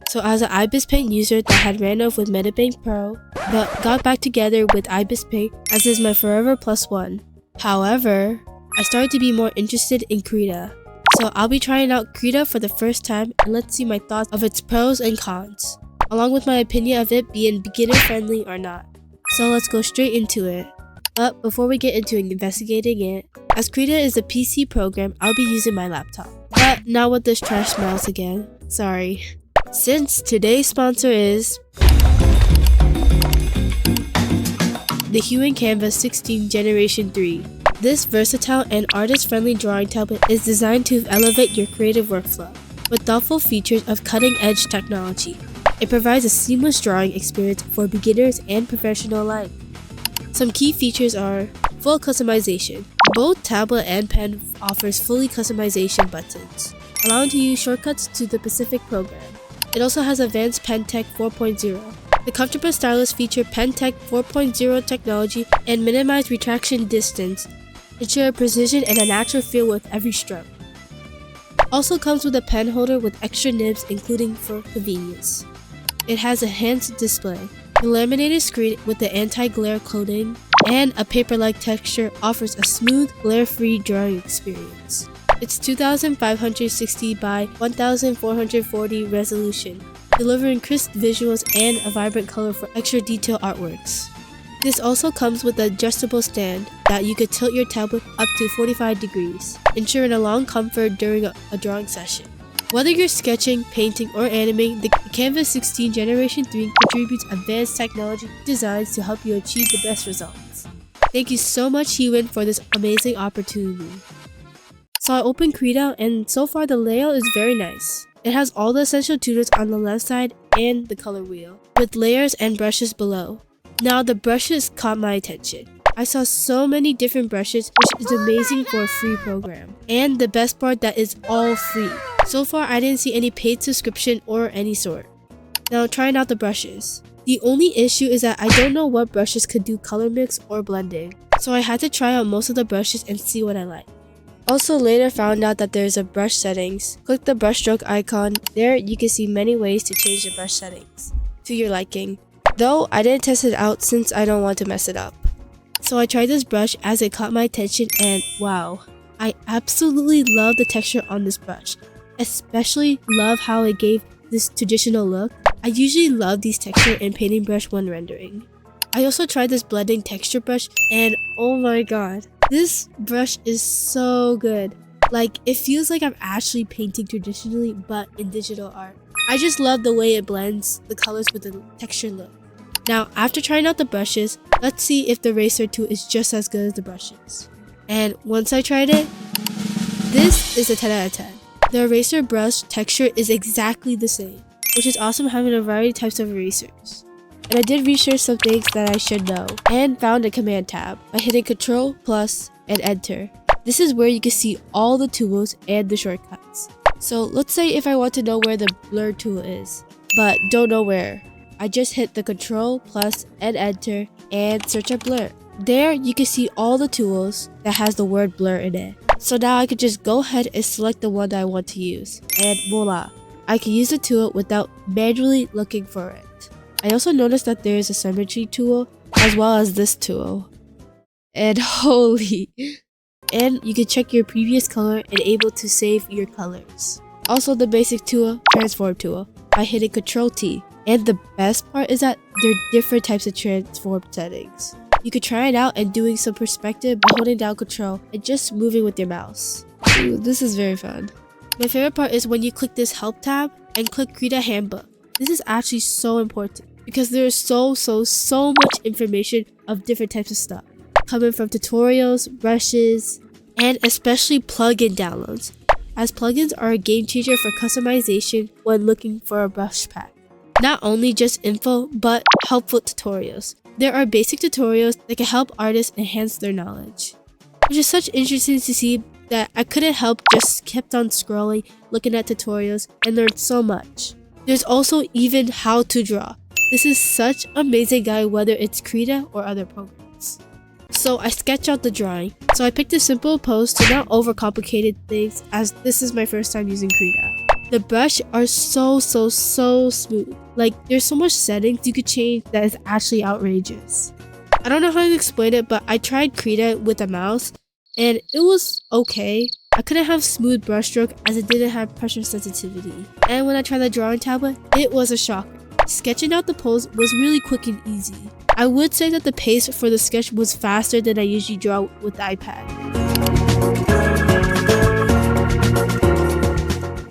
So as an IbisPaint user that had ran off with MetaPaint Pro, but got back together with IbisPaint as is my forever +1. However, I started to be more interested in Krita. So I'll be trying out Krita for the first time and let's see my thoughts of its pros and cons, along with my opinion of it being beginner friendly or not. So let's go straight into it. But before we get into investigating it, as Krita is a PC program, I'll be using my laptop. But not with this trash smells again. Sorry. Since today's sponsor is the Huion Kamvas 16 Generation 3. This versatile and artist-friendly drawing tablet is designed to elevate your creative workflow with thoughtful features of cutting-edge technology. It provides a seamless drawing experience for beginners and professionals alike. Some key features are full customization. Both tablet and pen offers fully customization buttons, allowing to use shortcuts to the specific program. It also has advanced Pen Tech 4.0. The comfortable stylus feature Pen Tech 4.0 technology and minimize retraction distance, ensure precision and a natural feel with every stroke. Also comes with a pen holder with extra nibs including for convenience. It has a enhanced display. The laminated screen with the anti-glare coating and a paper-like texture offers a smooth, glare-free drawing experience. It's 2560 by 1440 resolution, delivering crisp visuals and a vibrant color for extra detailed artworks. This also comes with an adjustable stand that you could tilt your tablet up to 45 degrees, ensuring a long comfort during a drawing session. Whether you're sketching, painting, or animating, the Kamvas 16 Generation 3 contributes advanced technology designs to help you achieve the best results. Thank you so much, Huion, for this amazing opportunity. So I opened Krita, and so far the layout is very nice. It has all the essential tools on the left side and the color wheel, with layers and brushes below. Now the brushes caught my attention. I saw so many different brushes, which is amazing for a free program. And the best part, that is all free. So far I didn't see any paid subscription or any sort. Now trying out the brushes. The only issue is that I don't know what brushes could do color mix or blending. So I had to try out most of the brushes and see what I like. Also later found out that there's a brush settings. Click the brush stroke icon. There you can see many ways to change the brush settings to your liking. Though I didn't test it out since I don't want to mess it up. So I tried this brush as it caught my attention and wow, I absolutely love the texture on this brush. Especially love how it gave this traditional look. I usually love these texture in painting brush when rendering. I also tried this blending texture brush and oh my god, this brush is so good. Like, it feels like I'm actually painting traditionally but in digital art. I just love the way it blends the colors with the texture look. Now, after trying out the brushes, let's see if the eraser tool is just as good as the brushes. And once I tried it, this is a 10 out of 10. The eraser brush texture is exactly the same, which is awesome having a variety of types of erasers. And I did research some things that I should know, and found a command tab by hitting Ctrl, plus, and Enter. This is where you can see all the tools and the shortcuts. So let's say if I want to know where the blur tool is, but don't know where. I just hit the Ctrl, plus, and Enter, and search up blur. There you can see all the tools that has the word blur in it. So now I can just go ahead and select the one that I want to use. And voila, I can use the tool without manually looking for it. I also noticed that there is a symmetry tool as well as this tool. And holy! And you can check your previous color and able to save your colors. Also the basic tool, transform tool, by hitting Ctrl T. And the best part is that there are different types of transform settings. You could try it out and doing some perspective by holding down Ctrl and just moving with your mouse. Ooh, this is very fun. My favorite part is when you click this help tab and click Krita handbook. This is actually so important because there is so much information of different types of stuff. Coming from tutorials, brushes, and especially plugin downloads, as plugins are a game changer for customization when looking for a brush pack. Not only just info, but helpful tutorials. There are basic tutorials that can help artists enhance their knowledge, which is such interesting to see that I couldn't help just kept on scrolling, looking at tutorials, and learned so much. There's also even how to draw. This is such an amazing guide whether it's Krita or other programs. So I sketch out the drawing. So I picked a simple pose to not overcomplicate things as this is my first time using Krita. The brush are so smooth. Like, there's so much settings you could change that is actually outrageous. I don't know how to explain it, but I tried Krita with a mouse and it was okay. I couldn't have smooth brushstroke as it didn't have pressure sensitivity. And when I tried the drawing tablet, it was a shocker. Sketching out the pose was really quick and easy. I would say that the pace for the sketch was faster than I usually draw with the iPad.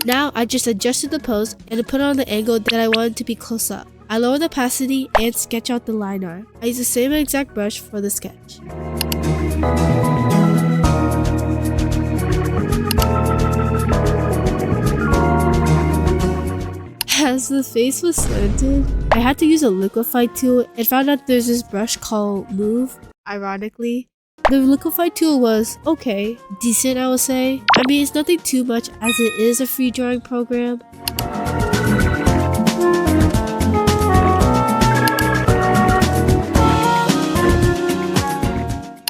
Now I just adjusted the pose and put it on the angle that I wanted to be close up. I lower the opacity and sketch out the line art. I use the same exact brush for the sketch. As the face was slanted, I had to use a liquify tool and found out there's this brush called Move, ironically. The liquify tool was okay, decent I would say. I mean, it's nothing too much as it is a free drawing program.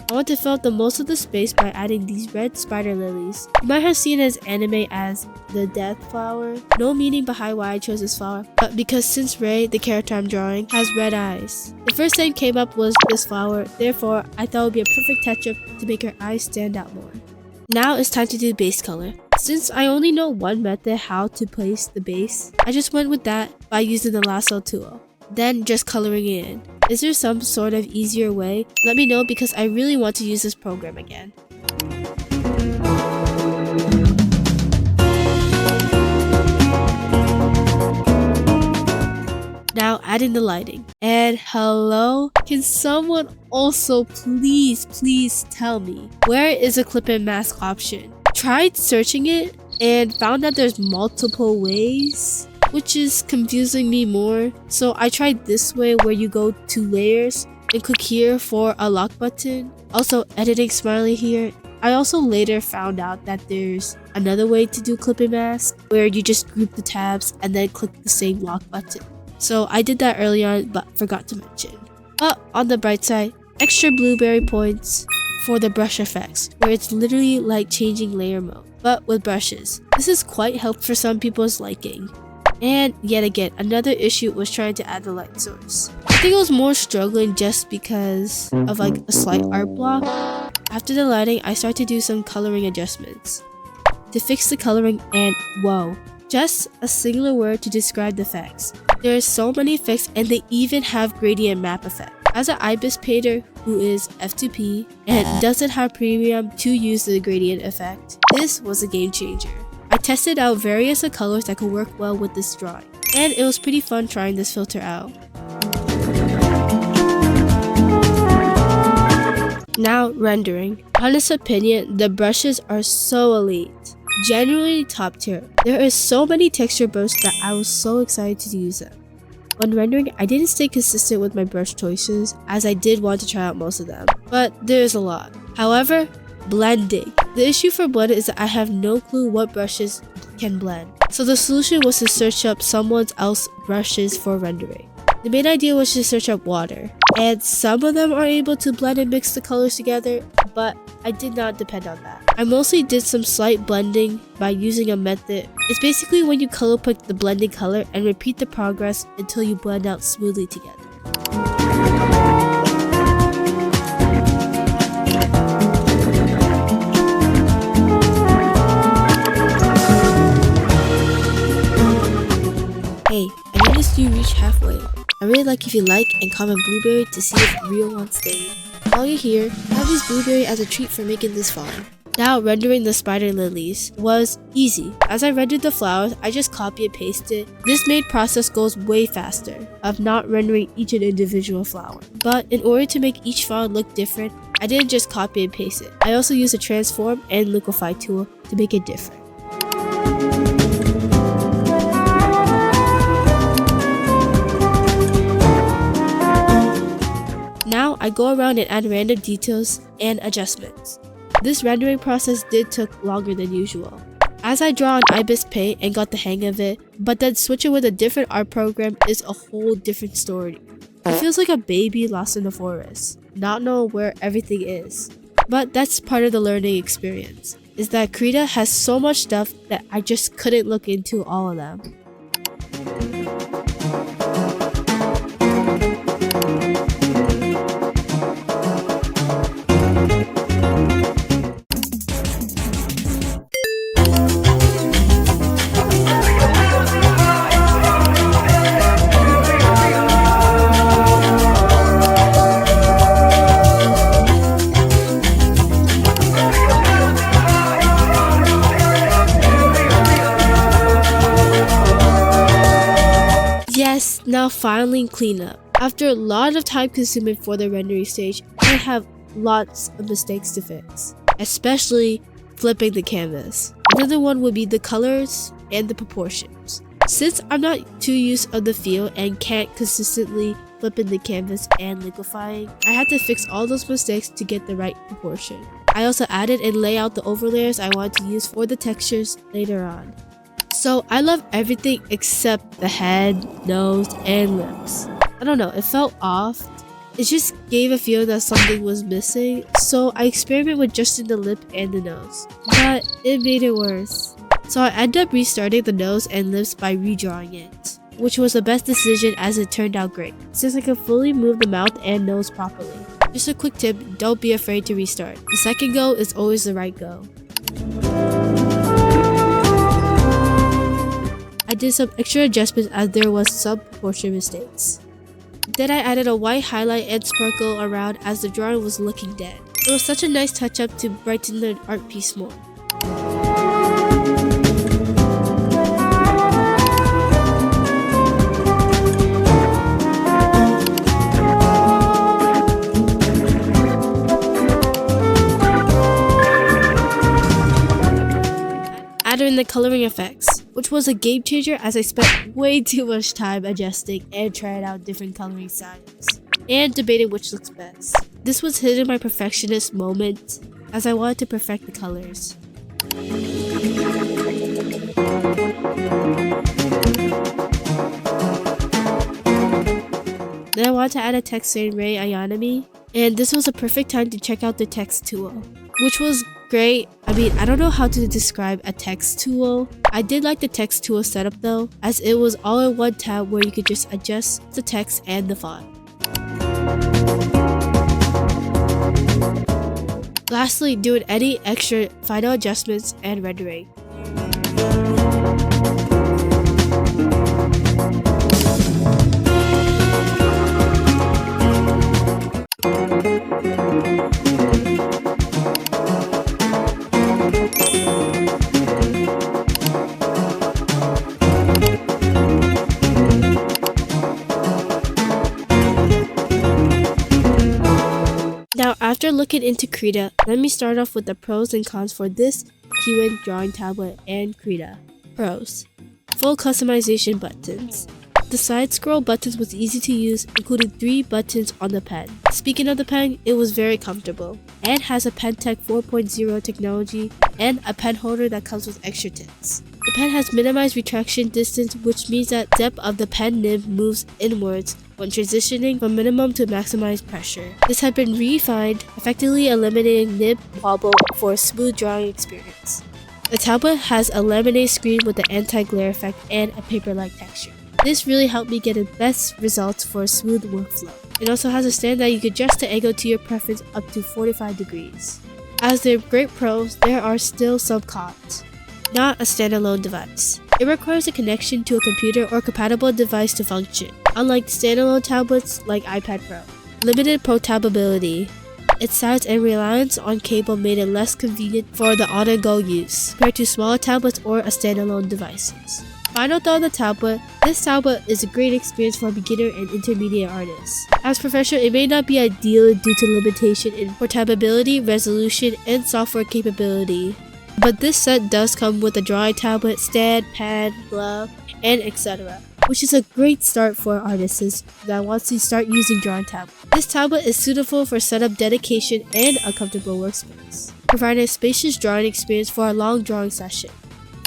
I want to fill out the most of the space by adding these red spider lilies. You might have seen it as anime as the death flower. No meaning behind why I chose this flower, but because since Ray, the character I'm drawing, has red eyes. The first thing came up was this flower, therefore I thought it would be a perfect touch-up to make her eyes stand out more. Now it's time to do base color. Since I only know one method how to place the base, I just went with that by using the lasso tool, then just coloring it in. Is there some sort of easier way? Let me know because I really want to use this program again. Now adding the lighting. And hello? Can someone also please tell me where is a clip and mask option? Tried searching it and found that there's multiple ways, which is confusing me more. So I tried this way where you go to layers and click here for a lock button. Also editing smiley here. I also later found out that there's another way to do clip and mask where you just group the tabs and then click the same lock button. So I did that early on but forgot to mention. But on the bright side, extra blueberry points for the brush effects where it's literally like changing layer mode but with brushes. This is quite helpful for some people's liking. And yet again, another issue was trying to add the light source. I think I was more struggling just because of like a slight art block. After the lighting, I started to do some coloring adjustments to fix the coloring, and whoa, just a singular word to describe the effects. There are so many effects and they even have gradient map effect. As an IBIS painter who is F2P and doesn't have premium to use the gradient effect, this was a game changer. I tested out various colors that could work well with this drawing, and it was pretty fun trying this filter out. Now rendering. Honest opinion, the brushes are so elite. Genuinely top tier. There are so many texture bursts that I was so excited to use them. When rendering, I didn't stay consistent with my brush choices as I did want to try out most of them, but there's a lot. However, blending. The issue for blending is that I have no clue what brushes can blend. So the solution was to search up someone else's brushes for rendering. The main idea was to search up water, and some of them are able to blend and mix the colors together, but I did not depend on that. I mostly did some slight blending by using a method. It's basically when you color pick the blending color and repeat the progress until you blend out smoothly together. Hey, I noticed you reached halfway. I really like if you like and comment blueberry to see if Rio wants staying. While you're here, have this blueberry as a treat for making this far. Now rendering the spider lilies was easy. As I rendered the flowers, I just copy and paste it. This made process goes way faster of not rendering each individual flower. But in order to make each flower look different, I didn't just copy and paste it. I also used a transform and liquify tool to make it different. Now I go around and add random details and adjustments. This rendering process did took longer than usual, as I draw on IbisPaint and got the hang of it, but then switching with a different art program is a whole different story. It feels like a baby lost in the forest, not knowing where everything is. But that's part of the learning experience. is that Krita has so much stuff that I just couldn't look into all of them. Yes, now finally cleanup. After a lot of time consuming for the rendering stage, I have lots of mistakes to fix, especially flipping the canvas. Another one would be the colors and the proportions. Since I'm not too used of the feel and can't consistently flip in the canvas and liquefying, I had to fix all those mistakes to get the right proportion. I also added and lay out the overlayers I want to use for the textures later on. So I love everything except the head, nose, and lips. I don't know, it felt off. It just gave a feeling that something was missing, so I experimented with just the lip and the nose. But it made it worse. So I ended up restarting the nose and lips by redrawing it, which was the best decision as it turned out great, since I could fully move the mouth and nose properly. Just a quick tip, don't be afraid to restart. The second go is always the right go. I did some extra adjustments as there was some proportion mistakes. Then I added a white highlight and sparkle around as the drawing was looking dead. It was such a nice touch up to brighten the art piece more. In the coloring effects, which was a game changer as I spent way too much time adjusting and trying out different coloring styles and debating which looks best. This was hitting my perfectionist moment as I wanted to perfect the colors. Then I wanted to add a text saying Ray Ayanami, and this was a perfect time to check out the text tool, which was great. I mean, I don't know how to describe a text tool. I did like the text tool setup though, as it was all in one tab where you could just adjust the text and the font. Lastly, doing any extra final adjustments and rendering. Now, after looking into Krita, let me start off with the pros and cons for this Huion drawing tablet and Krita. Pros: full customization buttons. The side scroll buttons was easy to use, including 3 buttons on the pen. Speaking of the pen, it was very comfortable and has a PenTech 4.0 technology and a pen holder that comes with extra tips. The pen has minimized retraction distance, which means that depth of the pen nib moves inwards when transitioning from minimum to maximized pressure. This had been refined, effectively eliminating nib wobble for a smooth drawing experience. The tablet has a laminated screen with an anti-glare effect and a paper-like texture. This really helped me get the best results for a smooth workflow. It also has a stand that you can adjust the angle to your preference up to 45 degrees. As they're great pros, there are still some cons. Not a standalone device. It requires a connection to a computer or compatible device to function, unlike standalone tablets like iPad Pro. Limited portability. Its size and reliance on cable made it less convenient for the on-the-go use, compared to smaller tablets or standalone devices. Final thought on the tablet: this tablet is a great experience for beginner and intermediate artists. As professional, it may not be ideal due to limitation in portability, resolution, and software capability. But this set does come with a drawing tablet, stand, pen, glove, and etc., which is a great start for artists that wants to start using drawing tablet. This tablet is suitable for setup, dedication, and a comfortable workspace, providing a spacious drawing experience for a long drawing session.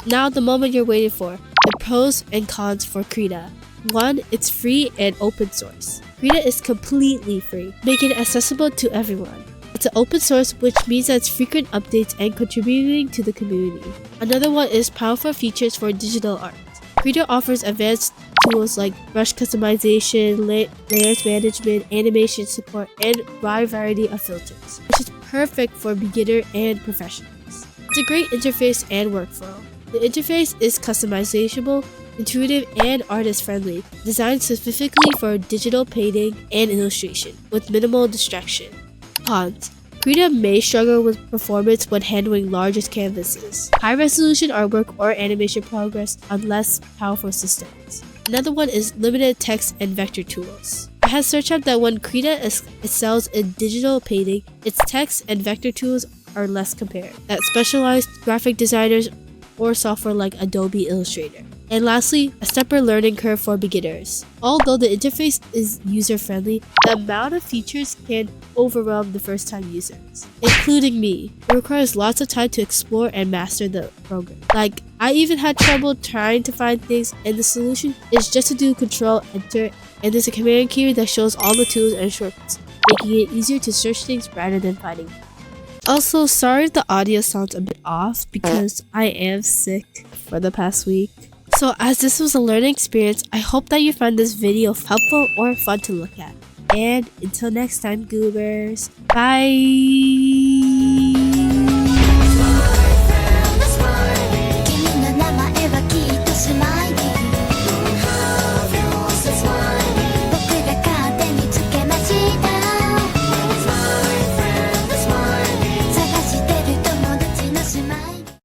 Now the moment you're waiting for, the pros and cons for Krita. 1. It's free and open source. Krita is completely free, making it accessible to everyone. The It's an open source, which means that it's frequent updates and contributing to the community. Another one is powerful features for digital art. Krita offers advanced tools like brush customization, layers management, animation support, and a wide variety of filters, which is perfect for beginner and professionals. It's a great interface and workflow. The interface is customizable, intuitive, and artist-friendly, designed specifically for digital painting and illustration, with minimal distraction. Cons: Krita may struggle with performance when handling larger canvases, high-resolution artwork, or animation progress on less powerful systems. Another one is limited text and vector tools. I have searched out that when Krita excels in digital painting, its text and vector tools are less compared that specialized graphic designers or software like Adobe Illustrator. And lastly, a steeper learning curve for beginners. Although the interface is user-friendly, the amount of features can overwhelm the first-time users, including me. It requires lots of time to explore and master the program. Like, I even had trouble trying to find things, and the solution is just to do Control-Enter, and there's a command key that shows all the tools and shortcuts, making it easier to search things rather than finding them. Also, sorry if the audio sounds a bit off because I am sick for the past week. So as this was a learning experience, I hope that you find this video helpful or fun to look at. And until next time, goobers, bye!